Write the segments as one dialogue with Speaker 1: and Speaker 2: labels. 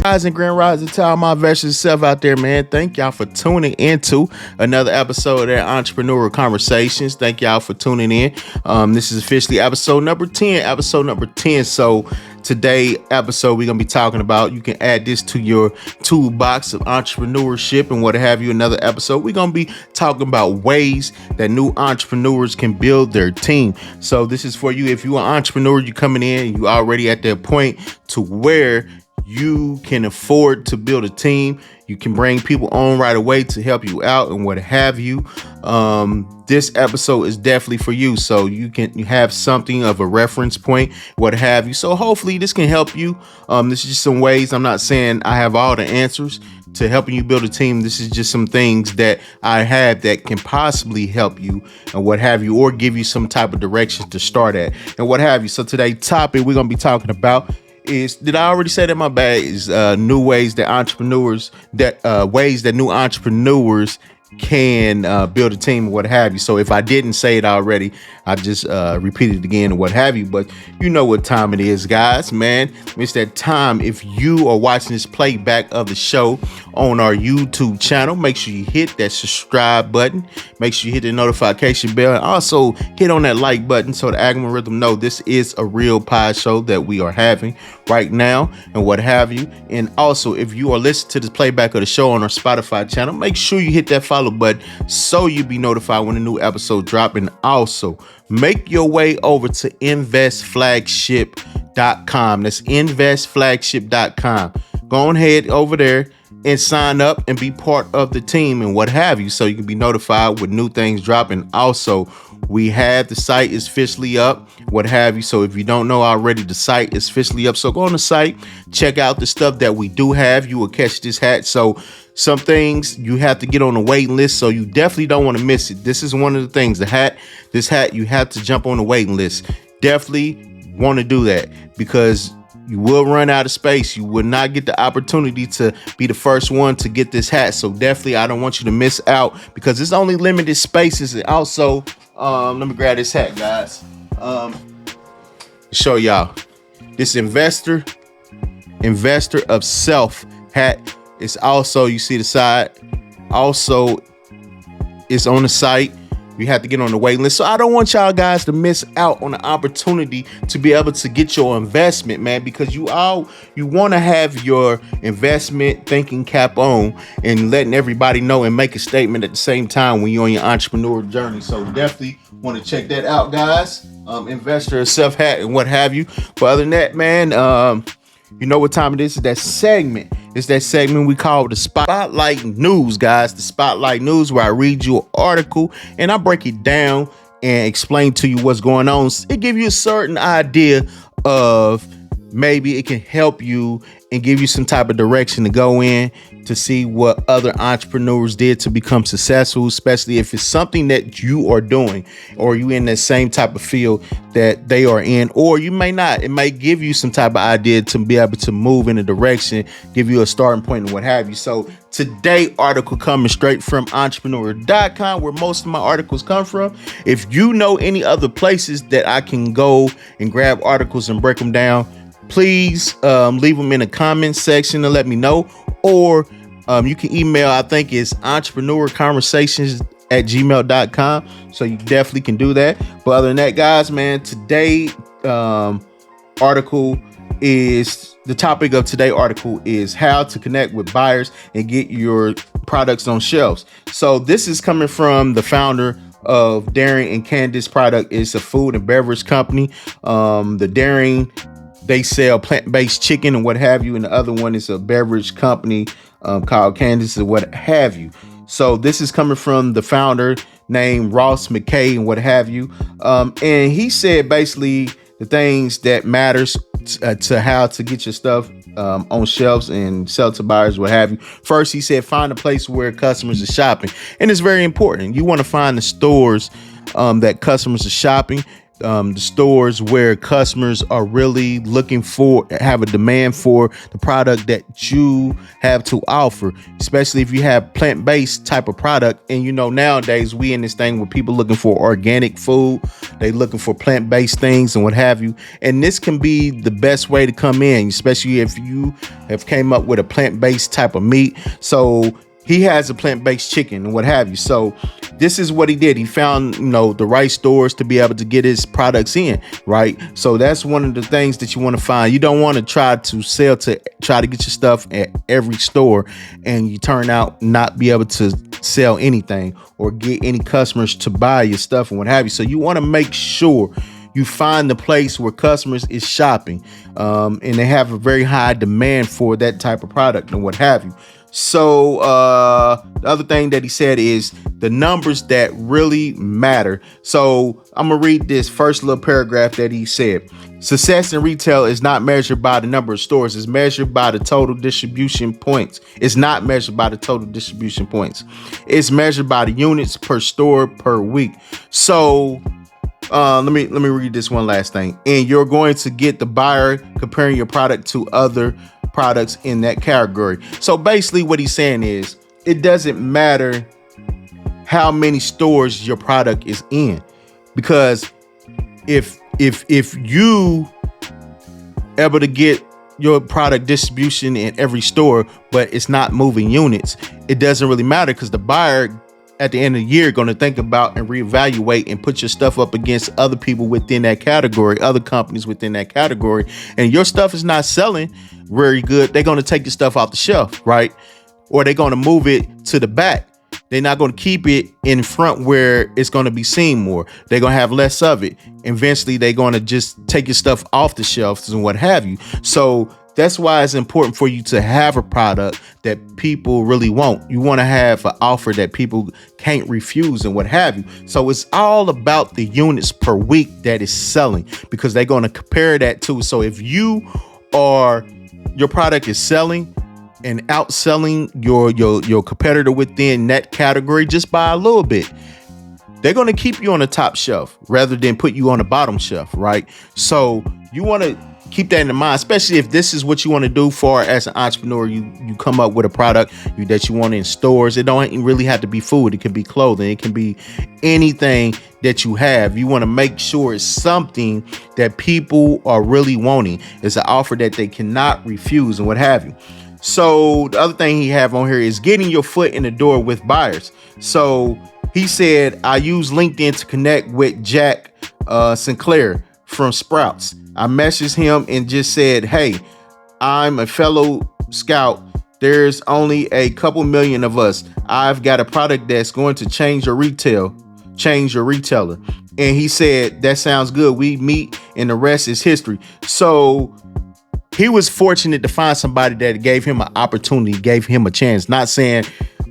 Speaker 1: Rising, Grand Rising to all my veterans self out there, man. Thank y'all for tuning into another episode of their Entrepreneurial Conversations. Thank y'all for tuning in. This is officially episode number 10. So today episode, we're going to be talking about, you can add this to your toolbox of entrepreneurship and what have you. Another episode, we're going to be talking about ways that new entrepreneurs can build their team. So this is for you. If you're an entrepreneur, you're coming in, you already at that point to where you can afford to build a team. You can bring people on right away to help you out and what have you. This episode is definitely for you. So you have something of a reference point, what have you. So hopefully this can help you. This is just some ways. I'm not saying I have all the answers to helping you build a team. This is just some things that I have that can possibly help you and what have you, or give you some type of direction to start at and what have you. So today's topic we're going to be talking about is, did I already say that? My bad. Is new ways that new entrepreneurs can build a team and what have you. So if I didn't say it already, I just repeated it again and what have you. But you know what time it is, guys, man. It's that time. If you are watching this playback of the show on our YouTube channel, make sure you hit that subscribe button. Make sure you hit the notification bell, and also hit on that like button so the algorithm know this is a real pod show that we are having right now and what have you. And also, if you are listening to this playback of the show on our Spotify channel, make sure you hit that follow button so you be notified when a new episode drop. And also make your way over to investflagship.com. That's investflagship.com. Go ahead over there and sign up and be part of the team and what have you, so you can be notified when new things drop. And also, we have the site is officially up, what have you. So if you don't know already, the site is officially up. So go on the site, check out the stuff that we do have. You will catch this hat. So some things you have to get on the waiting list, so you definitely don't want to miss it. This is one of the things, this hat, you have to jump on the waiting list. Definitely want to do that, because you will run out of space. You will not get the opportunity to be the first one to get this hat. So definitely, I don't want you to miss out, because it's only limited spaces. And also, let me grab this hat, guys. Show y'all this investor of self hat. It's also, you see the side, also it's on the site. You have to get on the waiting list. So I don't want y'all guys to miss out on the opportunity to be able to get your investment, man, because you want to have your investment thinking cap on and letting everybody know and make a statement at the same time when you're on your entrepreneur journey. So definitely want to check that out, guys. Investor, self hat, and what have you. But other than that, man, you know what time it is? It's that segment. It's that segment we call the Spotlight News, guys. The Spotlight News, where I read you an article and I break it down and explain to you what's going on. It gives you a certain idea of, maybe it can help you and give you some type of direction to go in to see what other entrepreneurs did to become successful, especially if it's something that you are doing or you in that same type of field that they are in, or you may not. It may give you some type of idea to be able to move in a direction, give you a starting point and what have you. So today article coming straight from entrepreneur.com, where most of my articles come from. If you know any other places that I can go and grab articles and break them down, please leave them in the comment section and let me know. Or you can email, I think it's entrepreneurconversations@gmail.com. So you definitely can do that. But other than that, guys, man, today article is, the topic of today's article is how to connect with buyers and get your products on shelves. So this is coming from the founder of Daring and Candace product. It's a food and beverage company. The Daring, they sell plant-based chicken and what have you. And the other one is a beverage company called Candace and what have you. So this is coming from the founder named Ross McKay and what have you. And he said basically the things that matters to how to get your stuff on shelves and sell to buyers, what have you. First, he said, find a place where customers are shopping. And it's very important. You want to find the stores that customers are shopping. the stores where customers are really looking for, have a demand for the product that you have to offer, especially if you have plant-based type of product. And nowadays we in this thing where people looking for organic food, they looking for plant-based things and what have you. And this can be the best way to come in, especially if you have came up with a plant-based type of meat. So he has a plant-based chicken and what have you. So this is what he did. He found, the right stores to be able to get his products in, right? So that's one of the things that you want to find. You don't want to try to get your stuff at every store and you turn out not be able to sell anything or get any customers to buy your stuff and what have you. So you want to make sure you find the place where customers is shopping, and they have a very high demand for that type of product and what have you. So the other thing that he said is the numbers that really matter. So I'm gonna read this first little paragraph that he said. Success in retail is not measured by the number of stores. It's measured by the total distribution points. It's not measured by the total distribution points. It's measured by the units per store per week. So let me read this one last thing. And you're going to get the buyer comparing your product to other products in that category. So basically what he's saying is it doesn't matter how many stores your product is in, because if you able to get your product distribution in every store but it's not moving units, it doesn't really matter, because the buyer at the end of the year going to think about and reevaluate and put your stuff up against other people within that category, other companies within that category, and your stuff is not selling very good. They're going to take your stuff off the shelf, right? Or they're going to move it to the back. They're not going to keep it in front where it's going to be seen more. They're going to have less of it. Eventually, they're going to just take your stuff off the shelves and what have you. So that's why it's important for you to have a product that people really want. You want to have an offer that people can't refuse and what have you. So it's all about the units per week that is selling, because they're going to compare that to. So if your product is selling and outselling your competitor within that category just by a little bit, they're going to keep you on the top shelf rather than put you on the bottom shelf, right? So you want to keep that in mind, especially if this is what you want to do for as an entrepreneur. You come up with a product that you want in stores. It don't really have to be food. It can be clothing. It can be anything that you have. You want to make sure it's something that people are really wanting. It's an offer that they cannot refuse and what have you. So the other thing he have on here is getting your foot in the door with buyers. So he said, I use LinkedIn to connect with Jack Sinclair from Sprouts. I messaged him and just said, hey, I'm a fellow scout. There's only a couple million of us. I've got a product that's going to change your retailer. And he said, that sounds good. We meet and the rest is history. So he was fortunate to find somebody that gave him an opportunity, gave him a chance. Not saying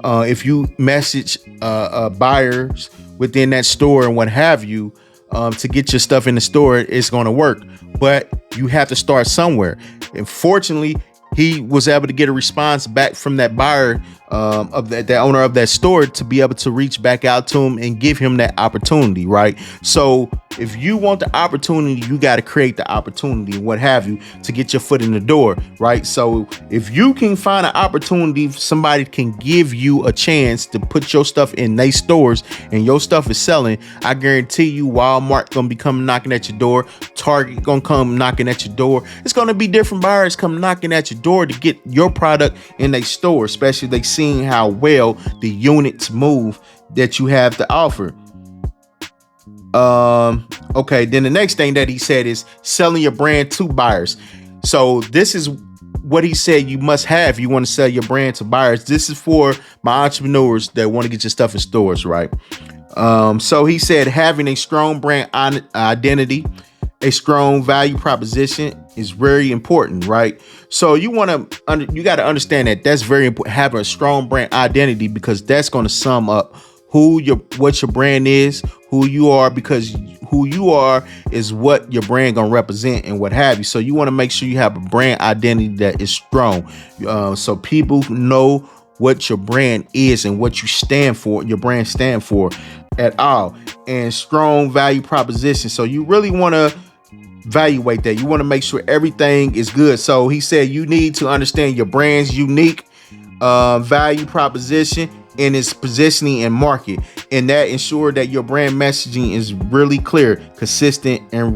Speaker 1: if you message buyers within that store and what have you, to get your stuff in the store, it's going to work. But you have to start somewhere. And fortunately, he was able to get a response back from that buyer, of that owner of that store, to be able to reach back out to him and give him that opportunity, right? So if you want the opportunity, you got to create the opportunity and what have you to get your foot in the door, right? So if you can find an opportunity, somebody can give you a chance to put your stuff in their stores and your stuff is selling, I guarantee you Walmart gonna be coming knocking at your door. Target gonna come knocking at your door. It's gonna be different buyers come knocking at your door to get your product in their store, especially if they seeing how well the units move that you have to offer. Okay, then the next thing that he said is selling your brand to buyers. So this is what he said you must have. You want to sell your brand to buyers. This is for my entrepreneurs that want to get your stuff in stores, right? So he said having a strong brand identity, a strong value proposition is very important, right? So you got to understand that that's very important, having a strong brand identity, because that's going to sum up what your brand is, who you are, because who you are is what your brand gonna represent and what have you. So you want to make sure you have a brand identity that is strong, so people know what your brand is and what you stand for, your brand stand for. at all, and strong value proposition. So you really want to evaluate that. You want to make sure everything is good. So he said you need to understand your brand's unique value proposition and its positioning and market, and that ensure that your brand messaging is really clear, consistent, and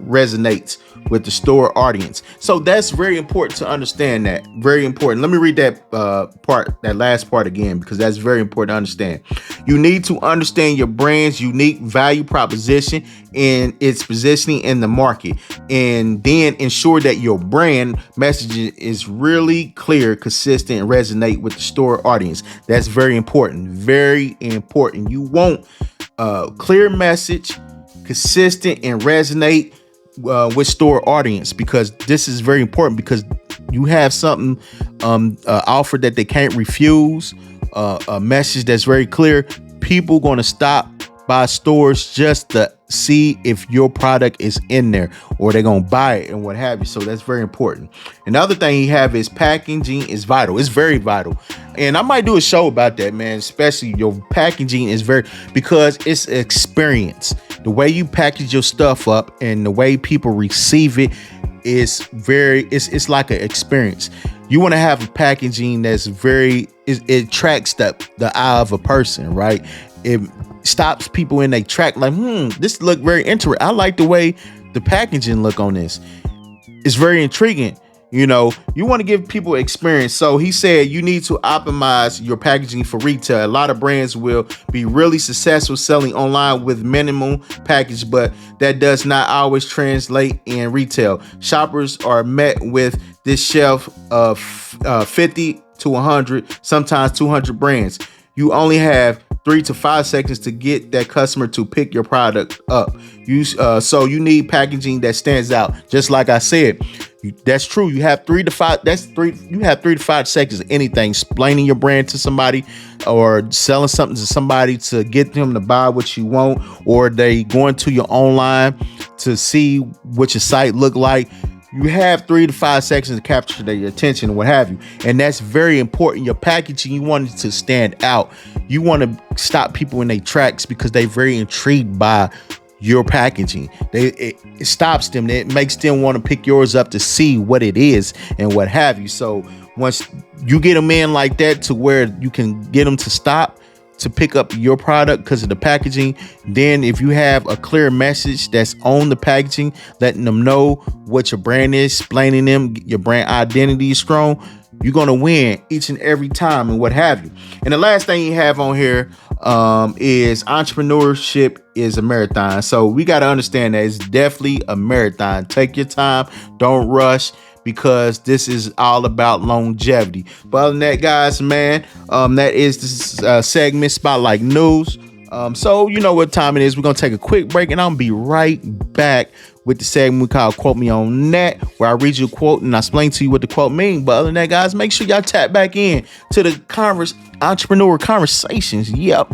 Speaker 1: resonates with the store audience. So that's very important to understand. That very important. Let me read that that last part again, because that's very important to understand. You need to understand your brand's unique value proposition and its positioning in the market, and then ensure that your brand messaging is really clear, consistent, and resonate with the store audience. That's very important. Very important. You want a clear message, consistent, and resonate with store audience, because this is very important, because you have something offer that they can't refuse, a message that's very clear. People going to stop by stores just to see if your product is in there, or they're gonna buy it and what have you. So that's very important. Another thing you have is packaging is vital. It's very vital, and I might do a show about that, man. Especially your packaging is very, because it's experience. The way you package your stuff up and the way people receive it is very, it's like an experience. You want to have a packaging that's very, it attracts the eye of a person, right? It stops people in their track, like, this look very interesting. I like the way the packaging look on this. It's very intriguing. You know, you want to give people experience. So he said you need to optimize your packaging for retail. A lot of brands will be really successful selling online with minimal package, but that does not always translate in retail. Shoppers are met with this shelf of 50 to 100, sometimes 200 brands. You only have 3 to 5 seconds to get that customer to pick your product up. So you need packaging that stands out. Just like I said, that's true. You have 3 to 5. You have 3 to 5 seconds of anything, explaining your brand to somebody, or selling something to somebody to get them to buy what you want, or they going to your online to see what your site look like. You have 3 to 5 seconds to capture their attention and what have you. And that's very important. Your packaging, you want it to stand out. You want to stop people in their tracks because they're very intrigued by your packaging. It stops them. It makes them want to pick yours up to see what it is and what have you. So once you get them in like that, to where you can get them to stop to pick up your product because of the packaging, then if you have a clear message that's on the packaging, letting them know what your brand is, explaining them your brand identity is strong, you're going to win each and every time and what have you. And the last thing you have on here is entrepreneurship is a marathon. So we got to understand that it's definitely a marathon. Take your time. Don't rush, because this is all about longevity. But other than that, guys, man, that is this segment, Spotlight News. So you know what time it is. We're going to take a quick break, and I'll be right back with the segment we call Quote Me On That, where I read you a quote and I explain to you what the quote means. But other than that, guys, make sure y'all tap back in to the entrepreneur conversations. Yep.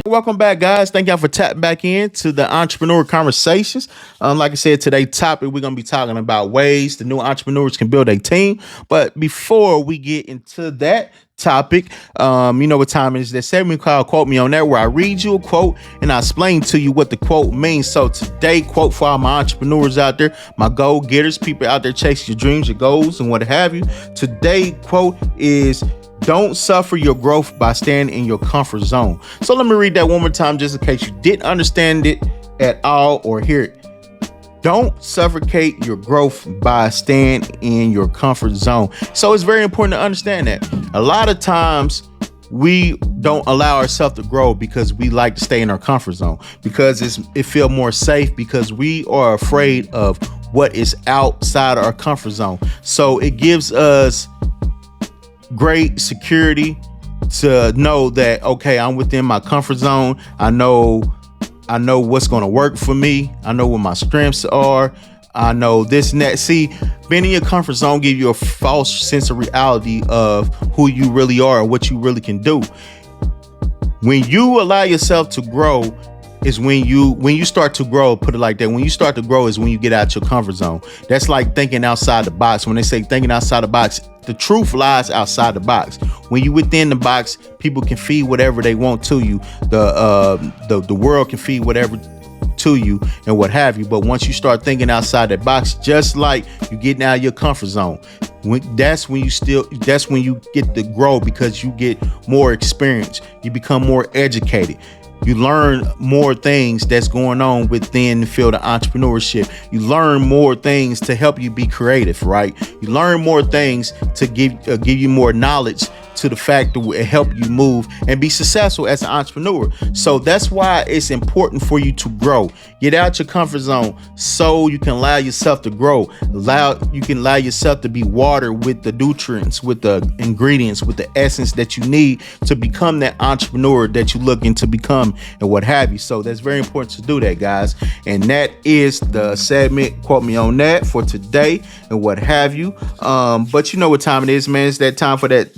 Speaker 1: Welcome back, guys. Thank y'all for tapping back in to the entrepreneur conversations. Like I said, today's topic, we're going to be talking about ways the new entrepreneurs can build a team. But before we get into that topic, you know what time it is. That segment called Quote Me On That, where I read you a quote and I explain to you what the quote means. So today, quote for all my entrepreneurs out there, my goal getters, people out there chasing your dreams, your goals, and what have you. Today, quote is, don't suffer your growth by staying in your comfort zone. So let me read that one more time, just in case you didn't understand it at all or hear it. Don't suffocate your growth by staying in your comfort zone. So it's very important to understand that. A lot of times we don't allow ourselves to grow because we like to stay in our comfort zone, because it feels more safe, because we are afraid of what is outside our comfort zone. So it gives us great security to know that, okay, I'm within my comfort zone. I know what's going to work for me. I know what my strengths are. I know this and that. See, being in your comfort zone gives you a false sense of reality of who you really are and what you really can do. When you allow yourself to grow is when you start to grow, put it like that. When you start to grow is when you get out your comfort zone. That's like thinking outside the box. When they say thinking outside the box, the truth lies outside the box. When you within the box, people can feed whatever they want to you. The world can feed whatever to you and what have you. But once you start thinking outside that box, just like you getting out of your comfort zone, that's when you get to grow, because you get more experience, you become more educated, you learn more things that's going on within the field of entrepreneurship. You learn more things to help you be creative, right? You learn more things to give you more knowledge to the fact that will help you move and be successful as an entrepreneur. So that's why it's important for you to grow. Get out your comfort zone so you can allow yourself to grow. You can allow yourself to be watered with the nutrients, with the ingredients, with the essence that you need to become that entrepreneur that you're looking to become and what have you. So that's very important to do that, guys. And that is the segment, quote me on that, for today and what have you. But you know what time it is, man. It's that time for that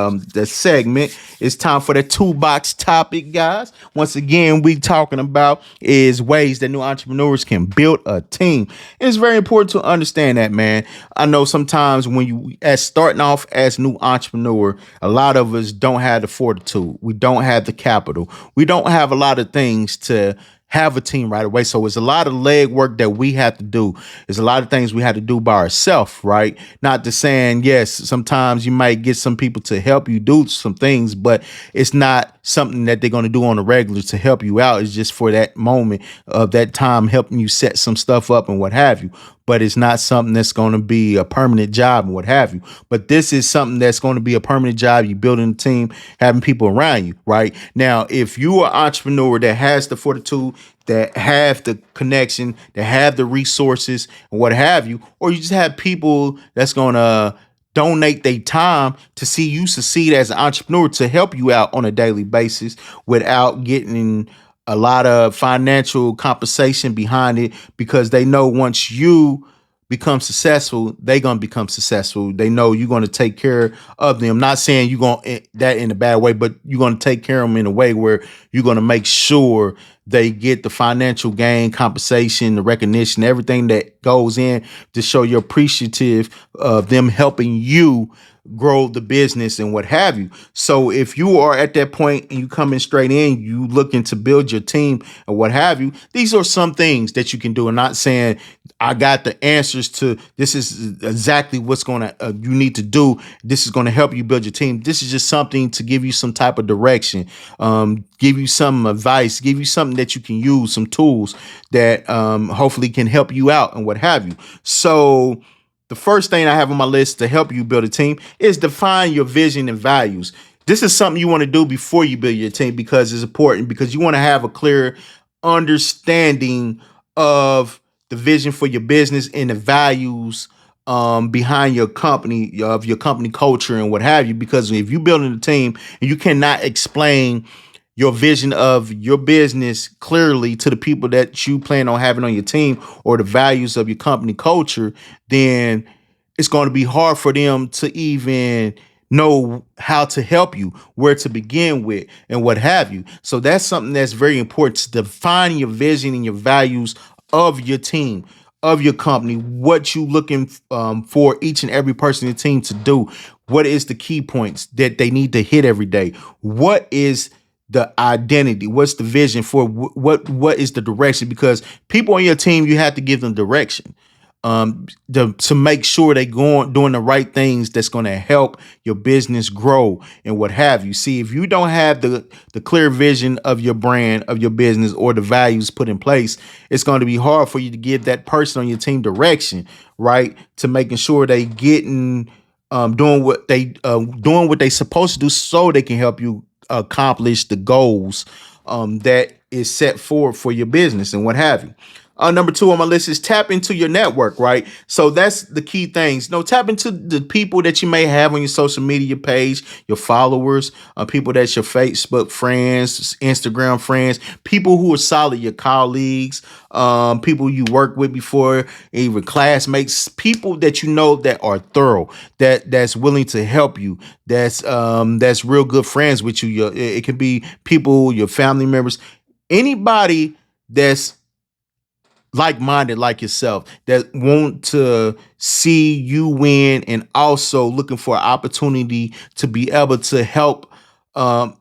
Speaker 1: the segment. It's time for the toolbox topic, guys. Once again, we talking about is ways that new entrepreneurs can build a team. It's very important to understand that, man. I know sometimes when you as starting off as new entrepreneur, a lot of us don't have the fortitude. We don't have the capital. We don't have a lot of things to have a team right away. So it's a lot of leg work that we have to do. There's a lot of things we have to do by ourselves, right? Not to saying, yes, sometimes you might get some people to help you do some things, but it's not something that they're going to do on a regular to help you out. It's just for that moment of that time, helping you set some stuff up and what have you. But it's not something that's going to be a permanent job and what have you. But this is something that's going to be a permanent job. You building a team, having people around you, right? Now, if you are an entrepreneur that has the fortitude, that have the connection, that have the resources and what have you, or you just have people that's going to donate their time to see you succeed as an entrepreneur, to help you out on a daily basis without getting a lot of financial compensation behind it, because they know once you become successful, they gonna become successful. They know you're gonna take care of them. Not saying you're gonna that in a bad way, but you're gonna take care of them in a way where you're gonna make sure they get the financial gain, compensation, the recognition, everything that goes in to show you're appreciative of them helping you grow the business and what have you. So if you are at that point and you coming straight in, you looking to build your team and what have you, these are some things that you can do. I'm not saying I got the answers to this is exactly what's going to you need to do. This is going to help you build your team. This is just something to give you some type of direction, give you some advice, give you something that you can use, some tools that hopefully can help you out and what have you. So the first thing I have on my list to help you build a team is define your vision and values. This is something you want to do before you build your team, because it's important, because you want to have a clear understanding of the vision for your business and the values behind your company, of your company culture and what have you. Because if you're building a team and you cannot explain your vision of your business clearly to the people that you plan on having on your team, or the values of your company culture, then it's going to be hard for them to even know how to help you, where to begin with, and what have you. So that's something that's very important, to define your vision and your values of your team, of your company, what you looking for each and every person in the team to do. What is the key points that they need to hit every day? What is the identity? What's the vision for what is the direction? Because people on your team, you have to give them direction to make sure they doing the right things that's going to help your business grow and what have you. See, if you don't have the clear vision of your brand, of your business, or the values put in place, it's going to be hard for you to give that person on your team direction, right? To making sure they getting doing what they supposed to do, so they can help you accomplish the goals that is set forward for your business and what have you. Number two on my list is tap into your network, right? So that's the key things. No, tap into the people that you may have on your social media page, your followers, people that's your Facebook friends, Instagram friends, people who are solid, your colleagues, people you worked with before, even classmates, people that you know that are thorough, that's willing to help you, that's real good friends with you. It can be people, your family members, anybody that's like-minded like yourself that want to see you win and also looking for an opportunity to be able to help, um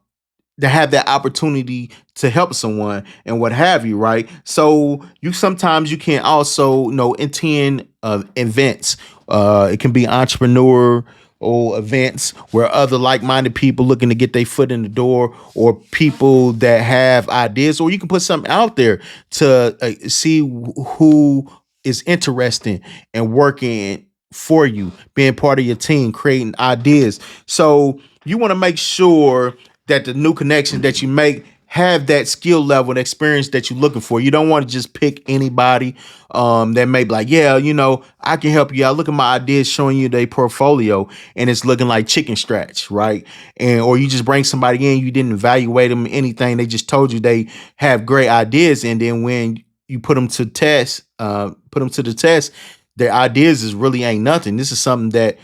Speaker 1: to have that opportunity to help someone and what have you, right? So you sometimes you can also attend events. It can be entrepreneur or events where other like-minded people looking to get their foot in the door, or people that have ideas, or you can put something out there to see who is interested in working for you, being part of your team, creating ideas. So you want to make sure that the new connections that you make have that skill level and experience that you're looking for. You don't want to just pick anybody that may be like, yeah, I can help you out. Look at my ideas, showing you their portfolio, and it's looking like chicken scratch, right? And or you just bring somebody in, you didn't evaluate them anything. They just told you they have great ideas, and then when you put them to the test, their ideas is really ain't nothing. This is something that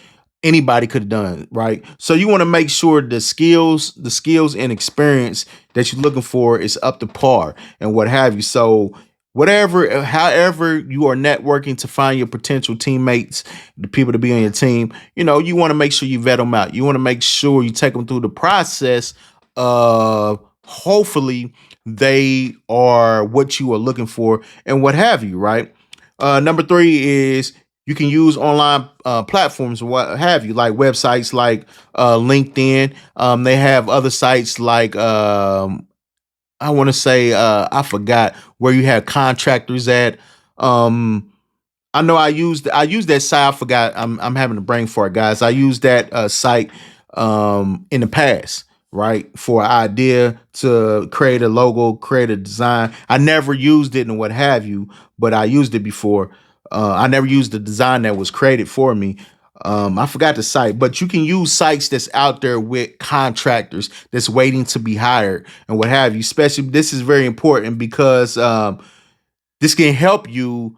Speaker 1: anybody could have done, right? So you want to make sure the skills and experience that you're looking for is up to par and what have you. So however you are networking to find your potential teammates, the people to be on your team, you want to make sure you vet them out. You want to make sure you take them through the process of hopefully they are what you are looking for and what have you, right? Number three is you can use online platforms, what have you, like websites like LinkedIn. They have other sites like I want to say I forgot where you have contractors at. Um, I know I used that site. I forgot. I'm having a brain fart, guys. I used that site in the past, right, for an idea to create a logo, create a design. I never used it and what have you, but I used it before. I never used the design that was created for me. I forgot the site, but you can use sites that's out there with contractors that's waiting to be hired and what have you. Especially, this is very important because this can help you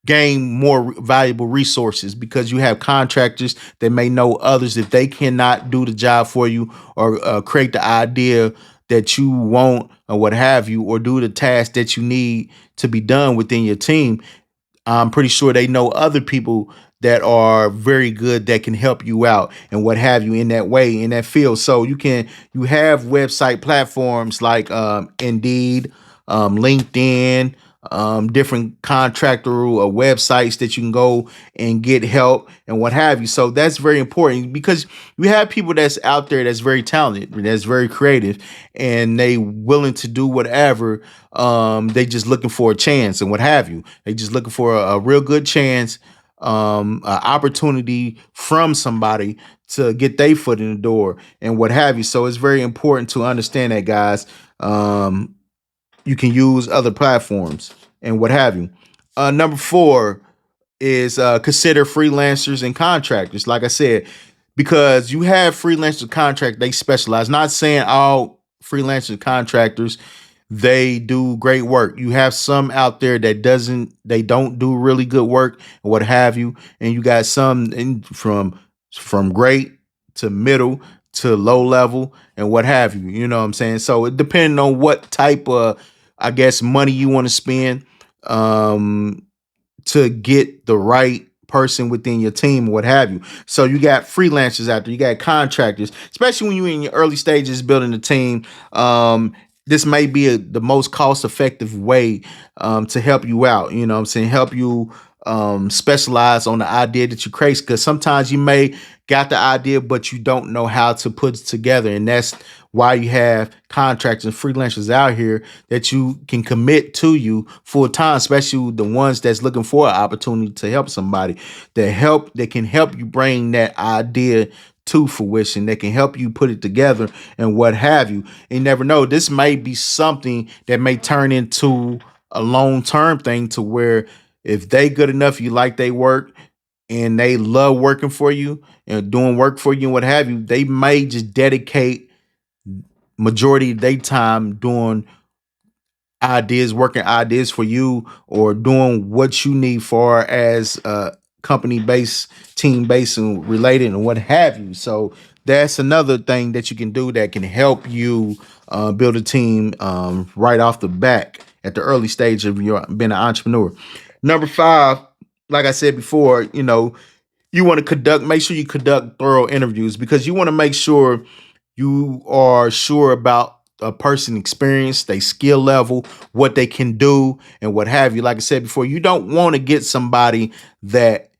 Speaker 1: gain more valuable resources, because you have contractors that may know others if they cannot do the job for you, or create the idea that you want or what have you, or do the task that you need to be done within your team. I'm pretty sure they know other people that are very good that can help you out and what have you in that way, in that field. So you have website platforms like Indeed, LinkedIn, different contractor websites that you can go and get help and what have you. So that's very important, because you have people that's out there that's very talented, that's very creative, and they willing to do whatever. They just looking for a chance and what have you. They just looking for a real good chance, opportunity from somebody to get their foot in the door and what have you. So it's very important to understand that, guys. You can use other platforms and what have you. Number four is consider freelancers and contractors. Like I said, because you have freelancers contract, they specialize. Not saying all freelancers contractors they do great work. You have some out there that they don't do really good work and what have you, and you got some from great to middle to low level and what have you. You know what I'm saying? So it depending on what type of, I guess, money you want to spend. Um, to get the right person within your team, what have you. So you got freelancers out there, you got contractors, especially when you're in your early stages building a team. This may be the most cost effective way to help you out. You know what I'm saying? Help you specialize on the idea that you create, because sometimes you may got the idea but you don't know how to put it together, and that's why you have contractors and freelancers out here that you can commit to you full time, especially the ones that's looking for an opportunity to help somebody, that can help you bring that idea to fruition, that can help you put it together and what have you. You never know, this may be something that may turn into a long-term thing to where if they good enough, you like they work and they love working for you and doing work for you and what have you, they may just dedicate majority of their time doing ideas, working ideas for you, or doing what you need for as company based, team based, and related, and what have you. So that's another thing that you can do that can help you build a team right off the back at the early stage of your being an entrepreneur. Number five, like I said before, you want to make sure you conduct thorough interviews because you want to make sure you are sure about a person experience, their skill level, what they can do, and what have you. Like I said before, you don't want to get somebody that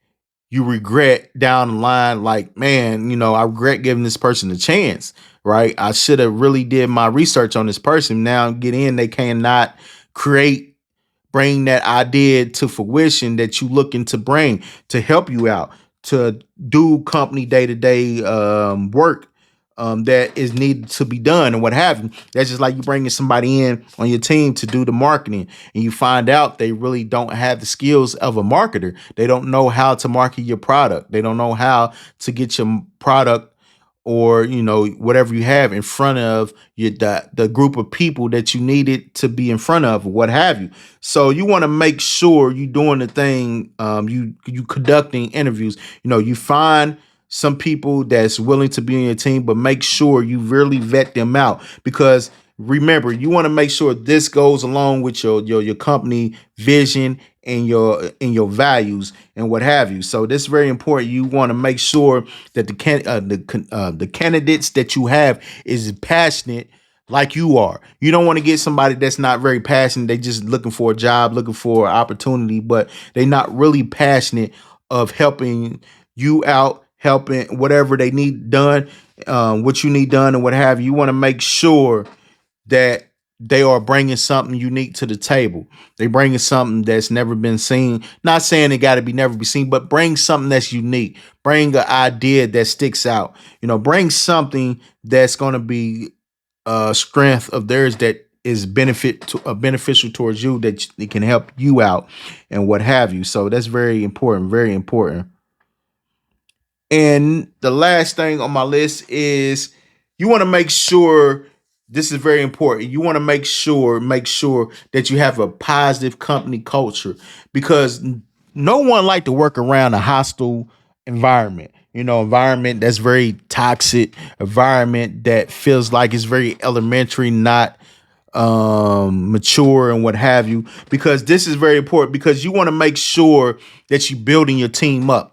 Speaker 1: you regret down the line, like, man, I regret giving this person a chance, right? I should have really did my research on this person. Now get in, they cannot create bring that idea to fruition that you looking to bring to help you out to do company day-to-day work that is needed to be done and what have you. That's just like you bringing somebody in on your team to do the marketing and you find out they really don't have the skills of a marketer. They don't know how to market your product. They don't know how to get your product or whatever you have in front of the group of people that you needed to be in front of or what have you. So you want to make sure you doing the thing, you conducting interviews. You find some people that's willing to be on your team, but make sure you really vet them out because remember, you want to make sure this goes along with your company vision and your values and what have you. So this is very important. You want to make sure that the candidates that you have is passionate like you are. You don't want to get somebody that's not very passionate. They just looking for a job, looking for an opportunity, but they not really passionate of helping you out, helping whatever they need done, what you need done and what have you. You want to make sure that they are bringing something unique to the table. They bringing something that's never been seen. Not saying it got to be never be seen, but bring something that's unique. Bring an idea that sticks out. Bring something that's going to be a strength of theirs that is beneficial towards you that it can help you out and what have you. So that's very important. Very important. And the last thing on my list is you want to make sure this is very important. You want to make sure that you have a positive company culture because no one like to work around a hostile environment. Environment that's very toxic, environment that feels like it's very elementary, not mature and what have you. Because this is very important because you want to make sure that you're building your team up.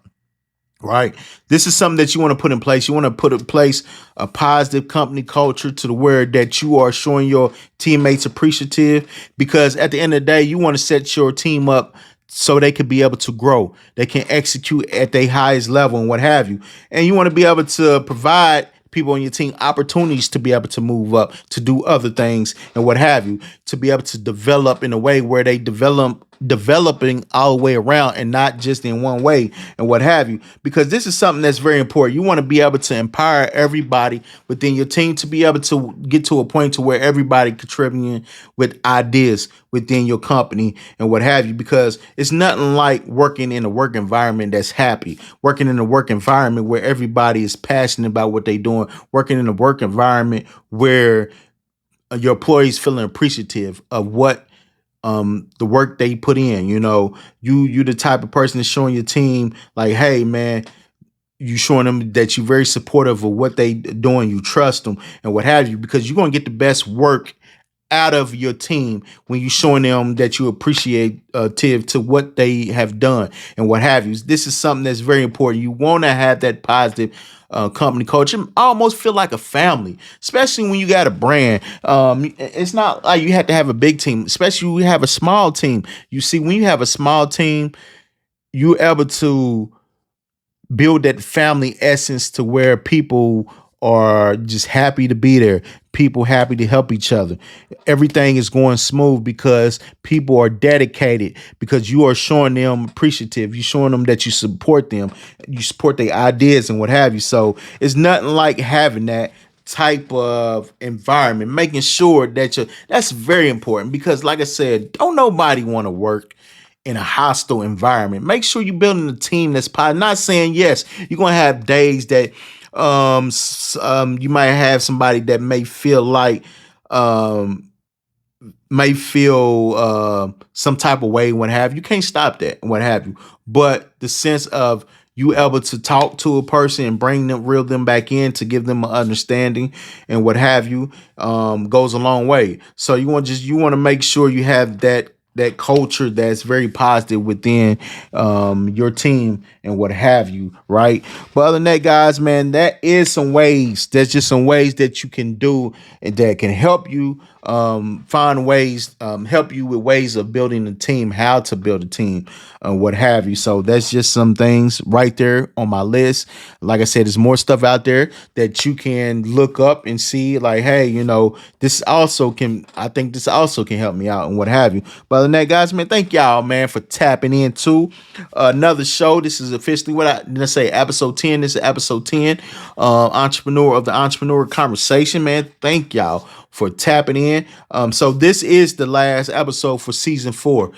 Speaker 1: Right. This is something that you want to put in place. You want to put in place a positive company culture to the where that you are showing your teammates appreciative because at the end of the day, you want to set your team up so they can be able to grow. They can execute at their highest level and what have you. And you want to be able to provide people on your team opportunities to be able to move up, to do other things and what have you, to be able to develop in a way where they developing all the way around and not just in one way and what have you, because this is something that's very important. You want to be able to empower everybody within your team to be able to get to a point to where everybody contributing with ideas within your company and what have you, because it's nothing like working in a work environment that's happy, working in a work environment where everybody is passionate about what they're doing, working in a work environment where your employees feeling appreciative of what the work they put in. You the type of person that's showing your team like, hey man, you showing them that you're very supportive of what they doing, you trust them and what have you, because you're going to get the best work out of your team when you showing them that you appreciate to what they have done and what have you. This is something that's very important. You want to have that positive company culture. I almost feel like a family, especially when you got a brand. It's not like you have to have a big team, especially when you have a small team. You see, when you have a small team, you're able to build that family essence to where people are just happy to be there. People happy to help each other. Everything is going smooth because people are dedicated, because you are showing them appreciative. You're showing them that you support them. You support their ideas and what have you. So it's nothing like having that type of environment, making sure that that's very important because like I said, don't nobody want to work in a hostile environment. Make sure you're building a team that's positive. Not saying yes, you're gonna have days that you might have somebody that um may feel some type of way, what have you. Can't stop that, what have you. But the sense of you able to talk to a person and bring them, reel them back in to give them an understanding and what have you, goes a long way. So you want to make sure you have that culture that's very positive within your team and what have you, right? But other than that, guys, man, that is some ways. There's just some ways that you can do and that can help you find ways, help you with ways of building a team, how to build a team, what have you. So that's just some things right there on my list. Like I said, there's more stuff out there that you can look up and see, like, hey, I think this also can help me out and what have you. But other than that, guys, man, thank y'all, man, for tapping into another show. This is officially let's say episode 10. This is episode 10, Entrepreneur of the Entrepreneur Conversation, man. Thank y'all for tapping in. So this is the last episode for season 4.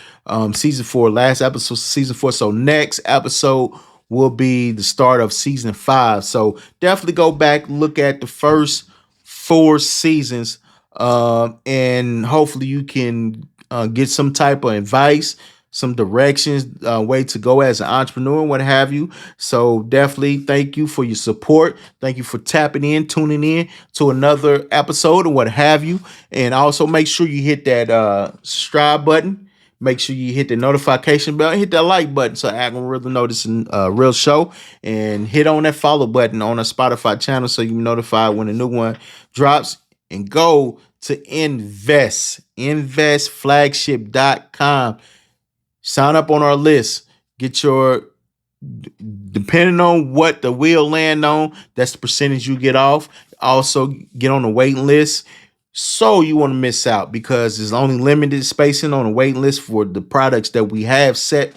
Speaker 1: Season 4, last episode, season 4. So next episode will be the start of season 5. So definitely go back, look at the first 4 seasons, and hopefully you can get some type of advice, some directions, way to go as an entrepreneur and what have you. So definitely thank you for your support. Thank you for tapping in, tuning in to another episode and what have you. And also make sure you hit that subscribe button. Make sure you hit the notification bell and hit that like button so I can really notice a real show. And hit on that follow button on our Spotify channel so you are notified when a new one drops. And go to investflagship.com. Sign up on our list. Get your, depending on what the wheel land on, that's the percentage you get off. Also, get on the waiting list. So you want to miss out because there's only limited spacing on the waiting list for the products that we have set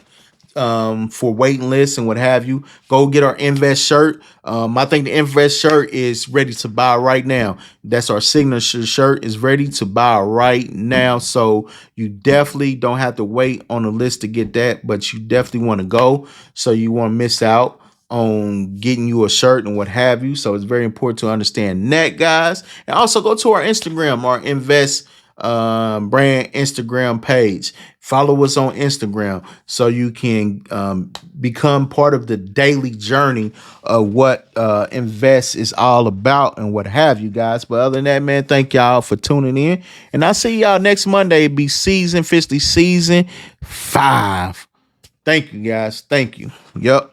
Speaker 1: for waiting lists and what have you. Go get our Invest shirt. I think the Invest shirt is ready to buy right now. That's our signature shirt, is ready to buy right now. So you definitely don't have to wait on the list to get that, but you definitely want to go. So you won't miss out on getting you a shirt and what have you. So it's very important to understand that, guys. And also go to our Instagram, our Invest brand Instagram page. Follow us on Instagram so you can become part of the daily journey of what Invest is all about and what have you, guys. But other than that, man, thank y'all for tuning in. And I'll see y'all next Monday. It'll be officially season 5. Thank you, guys. Thank you. Yep.